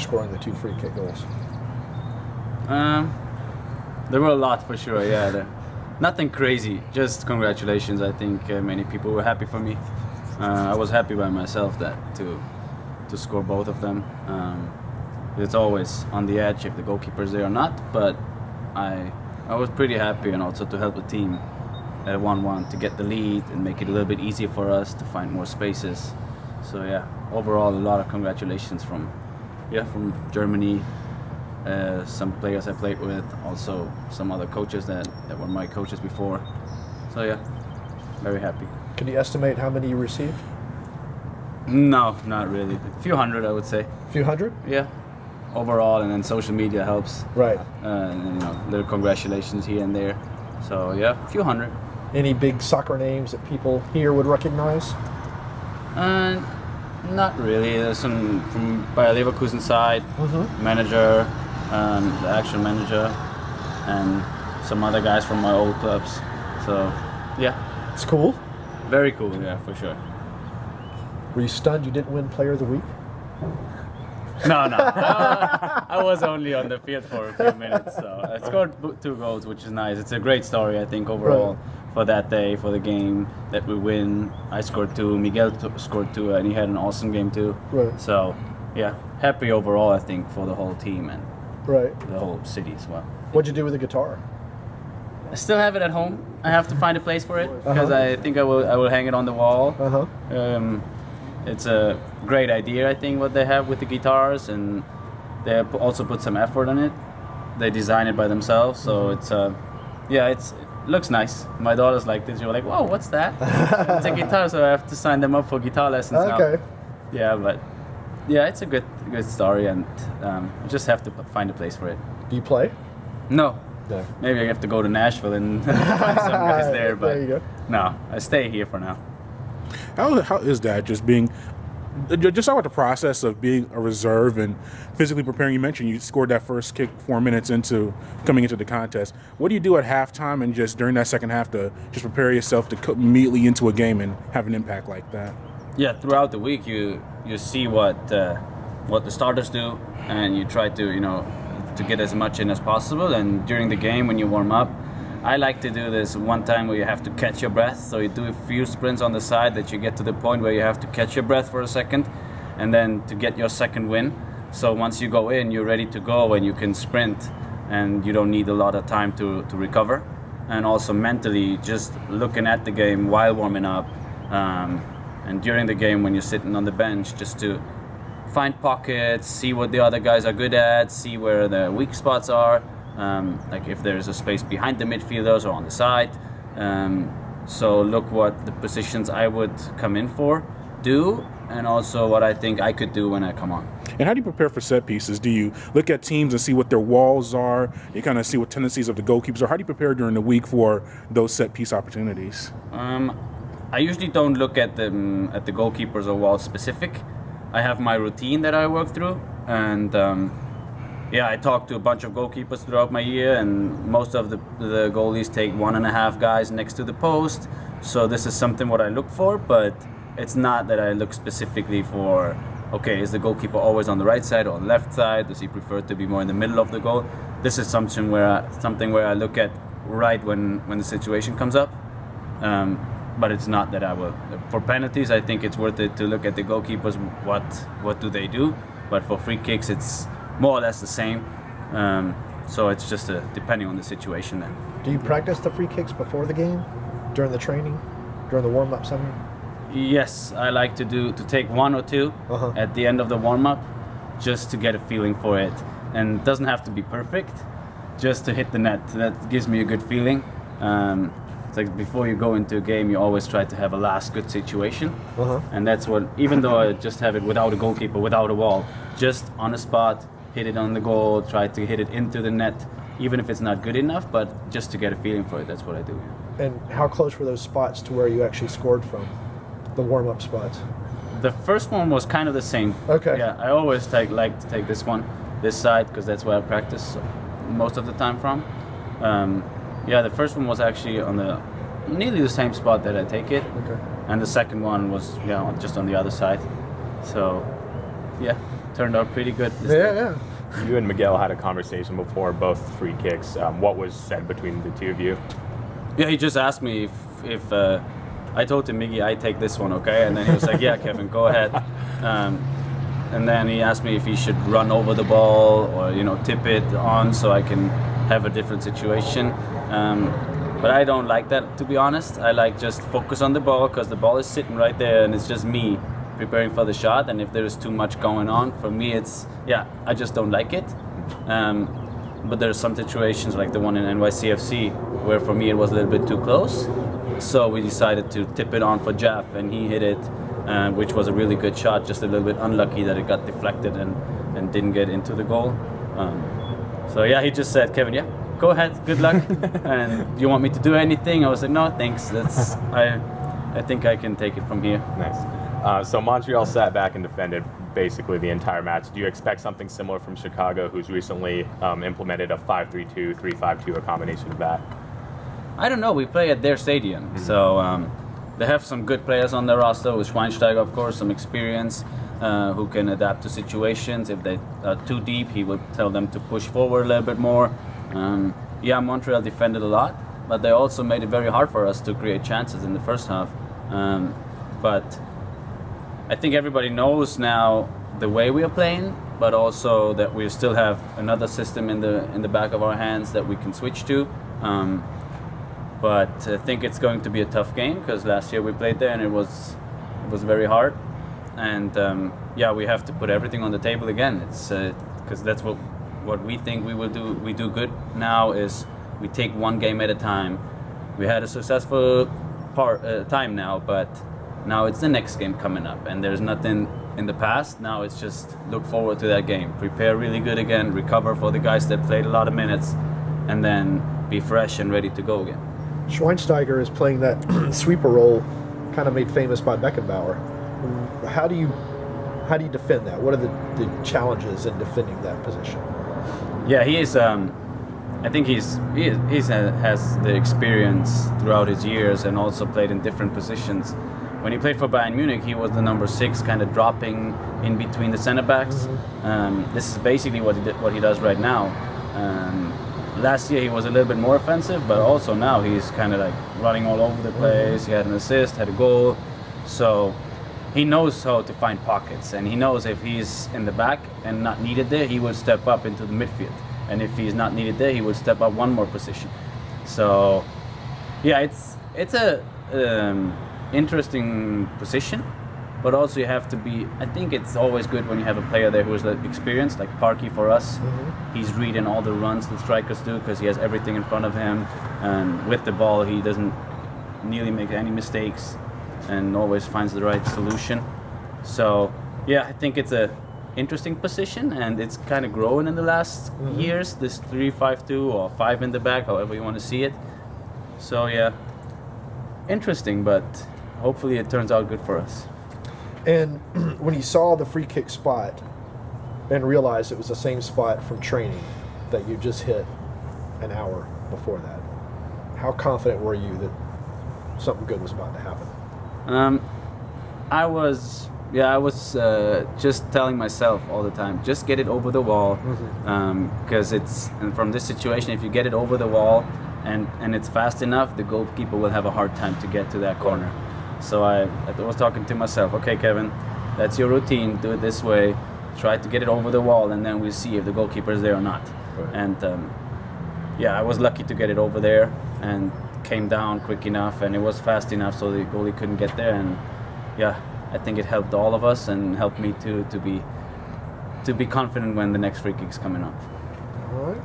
scoring the 2 free kick goals? There were a lot for sure, yeah. Nothing crazy, just congratulations. I think many people were happy for me. I was happy by myself that to score both of them. It's always on the edge if the goalkeeper's there or not, but I was pretty happy, and also to help the team at 1-1 to get the lead and make it a little bit easier for us to find more spaces. So yeah, overall a lot of congratulations from Germany, some players I played with, also some other coaches that were my coaches before. So yeah, very happy. Can you estimate how many you received? No, not really. A few hundred, I would say. A few hundred? Yeah, overall, and then social media helps. Right. And, little congratulations here and there. So yeah, a few hundred. Any big soccer names that people here would recognize? Not really. There's some from Bayer Leverkusen side, manager, the actual manager, and some other guys from my old clubs. So yeah. It's cool. Very cool, yeah, for sure. Were you stunned you didn't win Player of the Week? No. I was only on the field for a few minutes, so I scored 2 goals, which is nice. It's a great story, I think, overall, for that day, for the game that we win. I scored 2, Miguel scored 2, and he had an awesome game too. Right. So, yeah, happy overall, I think, for the whole team and the whole city as well. What'd you do with the guitar? I still have it at home. I have to find a place for it, because I think I will hang it on the wall. It's a great idea, I think, what they have with the guitars, and they also put some effort on it. They design it by themselves, so it looks nice. My daughters like this. You're like, whoa, what's that? It's a guitar, so I have to sign them up for guitar lessons now. Yeah, but yeah, it's a good story, and you just have to find a place for it. Do you play? No. Maybe I have to go to Nashville and find some guys there, but there you go. No, I stay here for now. How is that, just talk about the process of being a reserve and physically preparing? You mentioned you scored that first kick 4 minutes into coming into the contest. What do you do at halftime and just during that second half to just prepare yourself to come immediately into a game and have an impact like that? Yeah, throughout the week you see what the starters do, and you try to get as much in as possible. And during the game, when you warm up, I like to do this one time where you have to catch your breath. So you do a few sprints on the side that you get to the point where you have to catch your breath for a second, and then to get your second win. So once you go in, you're ready to go and you can sprint, and you don't need a lot of time to recover. And also mentally, just looking at the game while warming up, and during the game when you're sitting on the bench, just to find pockets, see what the other guys are good at, see where the weak spots are. Like if there's a space behind the midfielders or on the side. So look what the positions I would come in for, do, and also what I think I could do when I come on. And how do you prepare for set pieces? Do you look at teams and see what their walls are? You kind of see what tendencies of the goalkeepers are? How do you prepare during the week for those set piece opportunities? I usually don't look at the goalkeepers or walls specific. I have my routine that I work through, and I talk to a bunch of goalkeepers throughout my year, and most of the goalies take 1.5 guys next to the post. So this is something what I look for, but it's not that I look specifically for, okay, is the goalkeeper always on the right side or on the left side? Does he prefer to be more in the middle of the goal? This is something where I look at right when the situation comes up. But it's not that I will. For penalties, I think it's worth it to look at the goalkeepers, what do they do. But for free kicks, it's more or less the same. So it's just depending on the situation then. Do you practice the free kicks before the game, during the training, during the warm-up session? Yes, I like to take 1 or 2 at the end of the warm-up, just to get a feeling for it. And it doesn't have to be perfect, just to hit the net. That gives me a good feeling. It's like before you go into a game, you always try to have a last good situation. And that's what, even though I just have it without a goalkeeper, without a wall, just on the spot, hit it on the goal, try to hit it into the net, even if it's not good enough, but just to get a feeling for it, that's what I do. And how close were those spots to where you actually scored from, the warm-up spots? The first one was kind of the same. Okay. Yeah, I always like to take this side, because that's where I practice most of the time from. The first one was actually on nearly the same spot that I take it. Okay. And the second one was just on the other side. So, yeah. turned out pretty good. Yeah. You and Miguel had a conversation before both free kicks. What was said between the two of you? Yeah, he just asked me if I told him, Miggy, I take this one, okay? And then he was like, yeah, Kevin, go ahead. And then he asked me if he should run over the ball or, tip it on so I can have a different situation. But I don't like that, to be honest. I like just focus on the ball because the ball is sitting right there and it's just me preparing for the shot. And if there's too much going on, for me, I just don't like it. But there's some situations like the one in NYCFC where for me it was a little bit too close. So we decided to tip it on for Jeff and he hit it, which was a really good shot, just a little bit unlucky that it got deflected and didn't get into the goal. So yeah, he just said, Kevin, yeah, go ahead, good luck. And do you want me to do anything? I was like, no, thanks. I think I can take it from here. Nice. So Montreal sat back and defended basically the entire match. Do you expect something similar from Chicago, who's recently implemented a 5-3-2, 3-5-2, a combination of that? I don't know. We play at their stadium, so they have some good players on their roster. With Schweinsteiger, of course, some experience, who can adapt to situations. If they are too deep, he will tell them to push forward a little bit more. Montreal defended a lot, but they also made it very hard for us to create chances in the first half. But I think everybody knows now the way we are playing, but also that we still have another system in the back of our hands that we can switch to. But I think it's going to be a tough game because last year we played there and it was very hard. And we have to put everything on the table again. It's because that's what we think we will do. We do good now is we take one game at a time. We had a successful time now, but now it's the next game coming up, and there's nothing in the past. Now it's just look forward to that game, prepare really good again, recover for the guys that played a lot of minutes, and then be fresh and ready to go again. Schweinsteiger is playing that sweeper role, kind of made famous by Beckenbauer. How do you defend that? What are the challenges in defending that position? Yeah, he is. I think he has the experience throughout his years and also played in different positions. When he played for Bayern Munich, he was the number 6, kind of dropping in between the center backs. This is basically what he does right now. Last year he was a little bit more offensive, but also now he's kind of like running all over the place. He had an assist, had a goal, so he knows how to find pockets, and he knows if he's in the back and not needed there, he will step up into the midfield, and if he's not needed there, he will step up one more position. So yeah, it's a interesting position, but also you have to be, I think it's always good when you have a player there who is experienced, like Parky for us. He's reading all the runs the strikers do because he has everything in front of him, and with the ball he doesn't nearly make any mistakes and always finds the right solution. So yeah, I think it's a interesting position, and it's kind of growing in the last years, this 3-5-2 or 5 in the back, however you want to see it. So yeah, interesting, but hopefully it turns out good for us. And when you saw the free kick spot and realized it was the same spot from training that you just hit an hour before that, how confident were you that something good was about to happen? I was just telling myself all the time, just get it over the wall, because and from this situation, if you get it over the wall and it's fast enough, the goalkeeper will have a hard time to get to that corner. So I was talking to myself, okay, Kevin, that's your routine, do it this way, try to get it over the wall, and then we'll see if the goalkeeper is there or not. Right. And I was lucky to get it over there and came down quick enough, and it was fast enough so the goalie couldn't get there. And yeah, I think it helped all of us and helped me to be confident when the next free kick's coming up. All right.